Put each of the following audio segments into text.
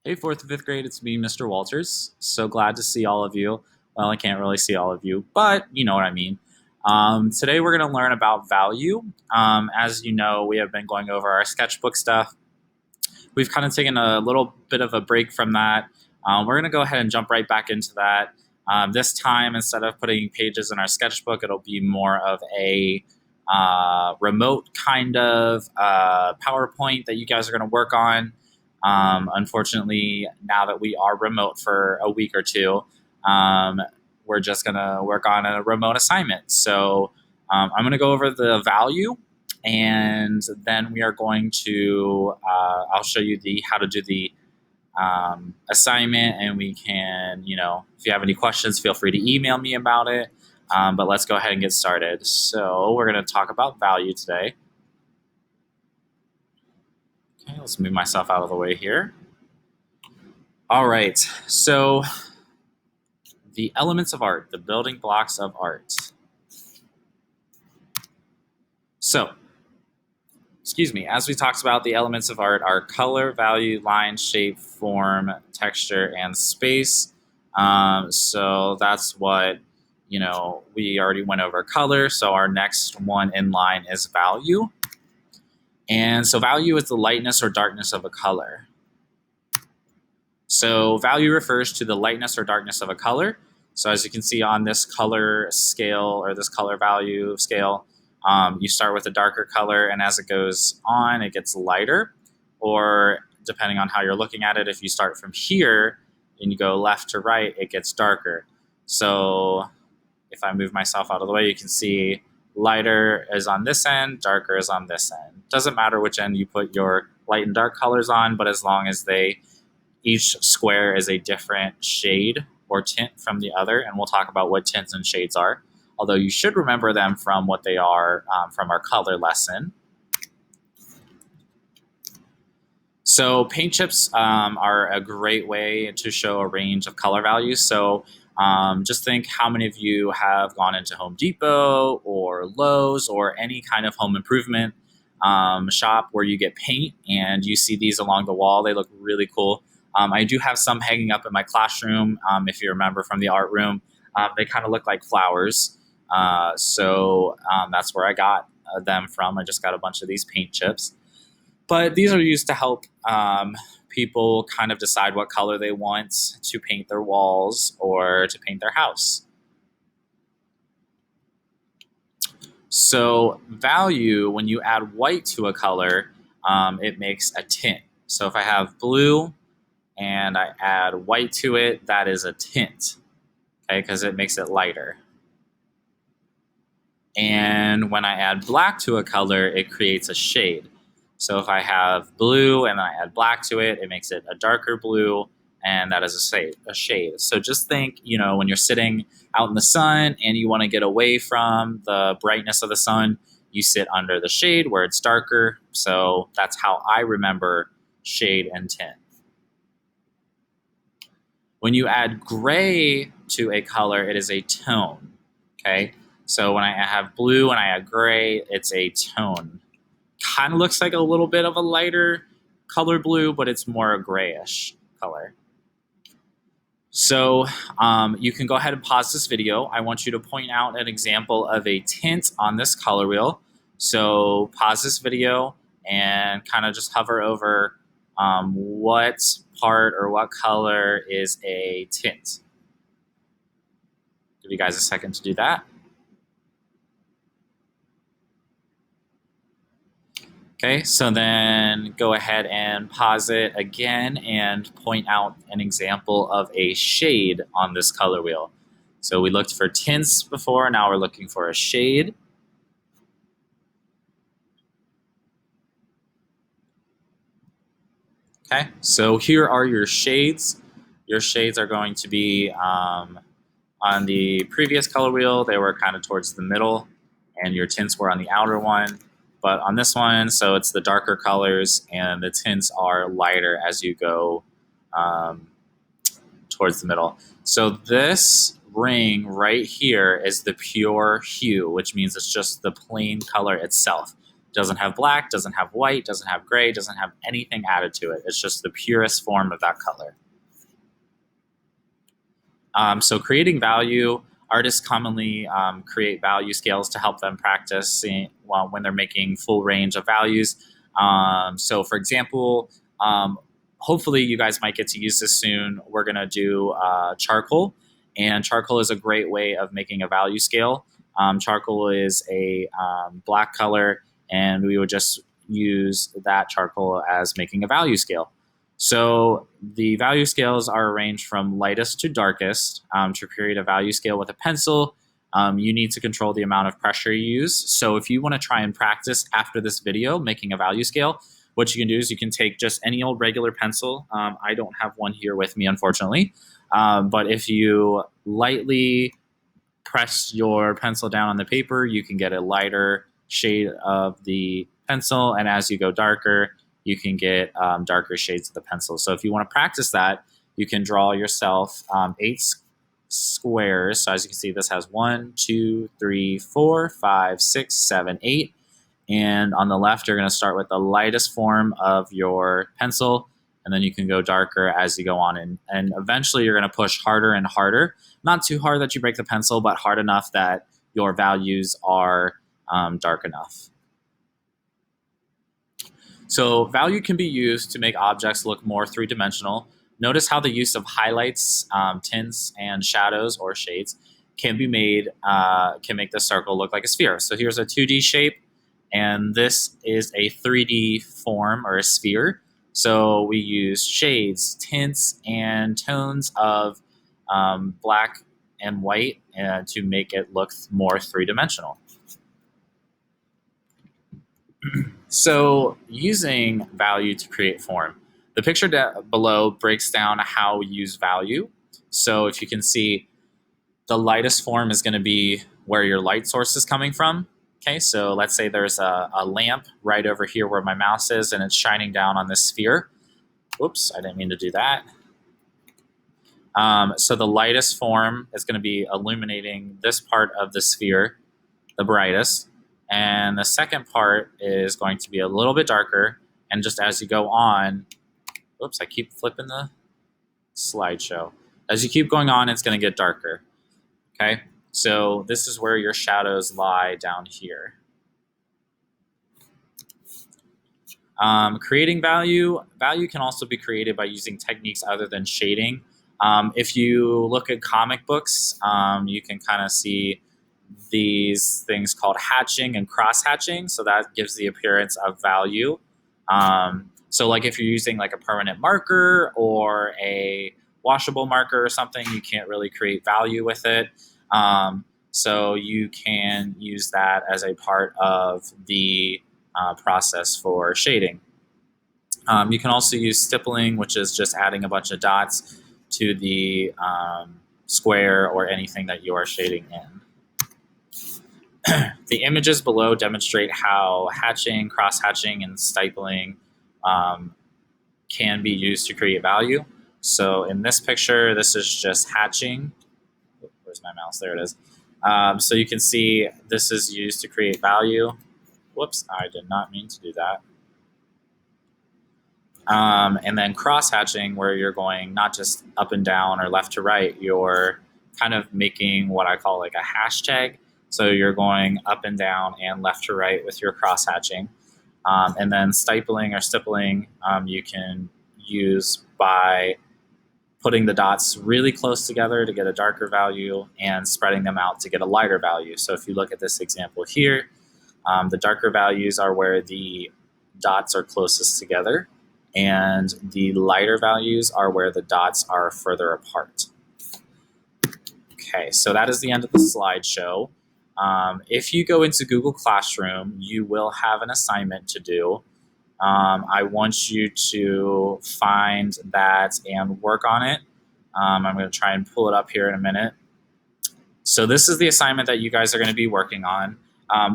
Hey, 4th and 5th grade, it's me, Mr. Walters. So glad to see all of you. Well, I can't really see all of you, but you know what I mean. Today we're going to learn about value. As you know, we have been going over our sketchbook stuff. We've kind of taken a little bit of a break from that. We're going to go ahead and jump right back into that. This time, instead of putting pages in our sketchbook, it'll be more of a remote kind of PowerPoint that you guys are going to work on. Unfortunately, now that we are remote for a week or two, we're just going to work on a remote assignment. So I'm going to go over the value, and then we are going to, I'll show you how to do the assignment, and we can, if you have any questions, feel free to email me about it. But let's go ahead and get started. So we're going to talk about value today. Okay, let's move myself out of the way here. All right, so the elements of art, the building blocks of art. So, as we talked about, the elements of art are color, value, line, shape, form, texture, and space. So that's what, we already went over color. So our next one in line is value. And so value is the lightness or darkness of a color. So value refers to the lightness or darkness of a color. So as you can see on this color scale, or this color value scale, you start with a darker color, and as it goes on, it gets lighter. Or depending on how you're looking at it, if you start from here and you go left to right, it gets darker. So if I move myself out of the way, you can see lighter is on this end, darker is on this end. Doesn't matter which end you put your light and dark colors on, but as long as each square is a different shade or tint from the other, and we'll talk about what tints and shades are, although you should remember them from what they are from our color lesson. So paint chips are a great way to show a range of color values. So just think how many of you have gone into Home Depot or Lowe's or any kind of home improvement shop where you get paint and you see these along the wall. They look really cool. I do have some hanging up in my classroom. If you remember from the art room, they kind of look like flowers. So that's where I got them from. I just got a bunch of these paint chips. But these are used to help people kind of decide what color they want to paint their walls or to paint their house. So value, when you add white to a color, it makes a tint. So if I have blue and I add white to it, that is a tint, okay, because it makes it lighter. And when I add black to a color, it creates a shade. So if I have blue and I add black to it, it makes it a darker blue, and that is a shade. So just think, when you're sitting out in the sun and you want to get away from the brightness of the sun, you sit under the shade where it's darker. So that's how I remember shade and tint. When you add gray to a color, it is a tone, okay? So when I have blue and I add gray, it's a tone. Kind of looks like a little bit of a lighter color blue, but it's more a grayish color. So you can go ahead and pause this video. I want you to point out an example of a tint on this color wheel. So pause this video and kind of just hover over what part or what color is a tint. Give you guys a second to do that. Okay, so then go ahead and pause it again and point out an example of a shade on this color wheel. So we looked for tints before, now we're looking for a shade. Okay, so here are your shades. Your shades are going to be on the previous color wheel, they were kind of towards the middle, and your tints were on the outer one. But on this one, so it's the darker colors, and the tints are lighter as you go towards the middle. So this ring right here is the pure hue, which means it's just the plain color itself. Doesn't have black, doesn't have white, doesn't have gray, doesn't have anything added to it. It's just the purest form of that color. So creating value, artists commonly create value scales to help them practice when they're making full range of values. So for example, hopefully you guys might get to use this soon. We're going to do charcoal, and charcoal is a great way of making a value scale. Charcoal is a black color, and we would just use that charcoal as making a value scale. So the value scales are arranged from lightest to darkest. To create a value scale with a pencil, you need to control the amount of pressure you use. So if you want to try and practice after this video making a value scale, what you can do is you can take just any old regular pencil. I don't have one here with me, unfortunately. But if you lightly press your pencil down on the paper, you can get a lighter shade of the pencil. And as you go darker, you can get darker shades of the pencil. So if you want to practice that, you can draw yourself 8 squares. So as you can see, this has 1, 2, 3, 4, 5, 6, 7, 8. And on the left, you're going to start with the lightest form of your pencil, and then you can go darker as you go on. And eventually, you're going to push harder and harder. Not too hard that you break the pencil, but hard enough that your values are dark enough. So value can be used to make objects look more three-dimensional. Notice how the use of highlights, tints, and shadows or shades can be made, can make the circle look like a sphere. So here's a 2D shape, and this is a 3D form or a sphere. So we use shades, tints, and tones of black and white to make it look more three-dimensional. So using value to create form. The picture below breaks down how we use value. So if you can see, the lightest form is going to be where your light source is coming from. Okay, so let's say there's a lamp right over here where my mouse is, and it's shining down on this sphere. Whoops, I didn't mean to do that. So the lightest form is going to be illuminating this part of the sphere, the brightest. And the second part is going to be a little bit darker. And just as you go on, whoops, I keep flipping the slideshow. As you keep going on, it's going to get darker. Okay, so this is where your shadows lie down here. Creating value. Value can also be created by using techniques other than shading. If you look at comic books, you can kind of see these things called hatching and cross-hatching. So that gives the appearance of value. So like if you're using like a permanent marker or a washable marker or something, you can't really create value with it. So you can use that as a part of the process for shading. You can also use stippling, which is just adding a bunch of dots to the square or anything that you are shading in. The images below demonstrate how hatching, cross-hatching, and stippling can be used to create value. So in this picture, this is just hatching. Where's my mouse? There it is. So you can see this is used to create value. Whoops, I did not mean to do that. And then cross-hatching, where you're going not just up and down or left to right, you're kind of making what I call like a hashtag. So you're going up and down and left to right with your cross-hatching. And then stippling you can use by putting the dots really close together to get a darker value and spreading them out to get a lighter value. So if you look at this example here, the darker values are where the dots are closest together, and the lighter values are where the dots are further apart. Okay, so that is the end of the slideshow. If you go into Google Classroom, you will have an assignment to do. I want you to find that and work on it. I'm going to try and pull it up here in a minute. So this is the assignment that you guys are going to be working on.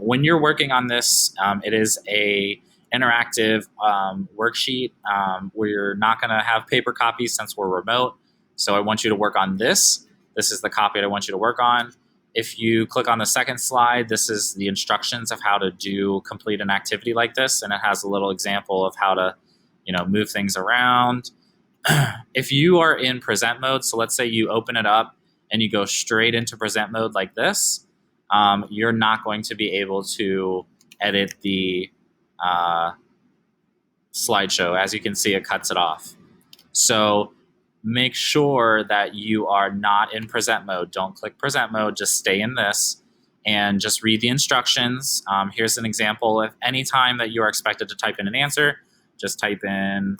When you're working on this, it is a interactive worksheet where you're not going to have paper copies since we're remote. So I want you to work on this. This is the copy that I want you to work on. If you click on the second slide, this is the instructions of how to complete an activity like this, and it has a little example of how to, move things around. If you are in present mode, so let's say you open it up and you go straight into present mode like this, you're not going to be able to edit the slideshow. As you can see, it cuts it off. So make sure that you are not in present mode. Don't click present mode, just stay in this and just read the instructions. Here's an example. If any time that you are expected to type in an answer, just type in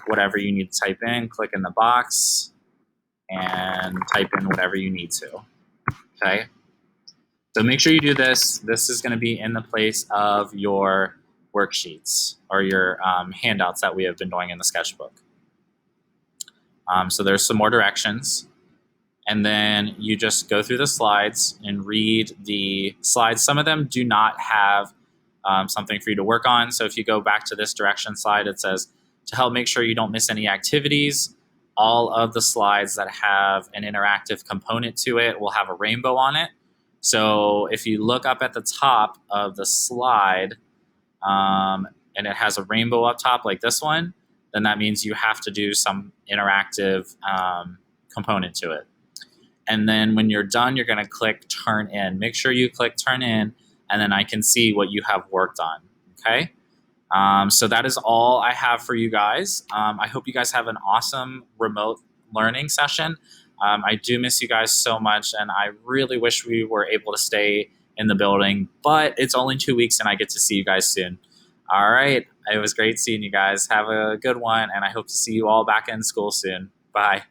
whatever you need to type in, click in the box, and type in whatever you need to, okay? So make sure you do this. This is gonna be in the place of your worksheets or your handouts that we have been doing in the sketchbook. So there's some more directions. And then you just go through the slides and read the slides. Some of them do not have something for you to work on. So if you go back to this direction slide, it says, to help make sure you don't miss any activities, all of the slides that have an interactive component to it will have a rainbow on it. So if you look up at the top of the slide and it has a rainbow up top like this one, then that means you have to do some interactive component to it. And then when you're done, you're gonna click Turn In. Make sure you click Turn In, and then I can see what you have worked on, okay? So that is all I have for you guys. I hope you guys have an awesome remote learning session. I do miss you guys so much, and I really wish we were able to stay in the building, but it's only 2 weeks and I get to see you guys soon. All right, it was great seeing you guys. Have a good one, and I hope to see you all back in school soon. Bye.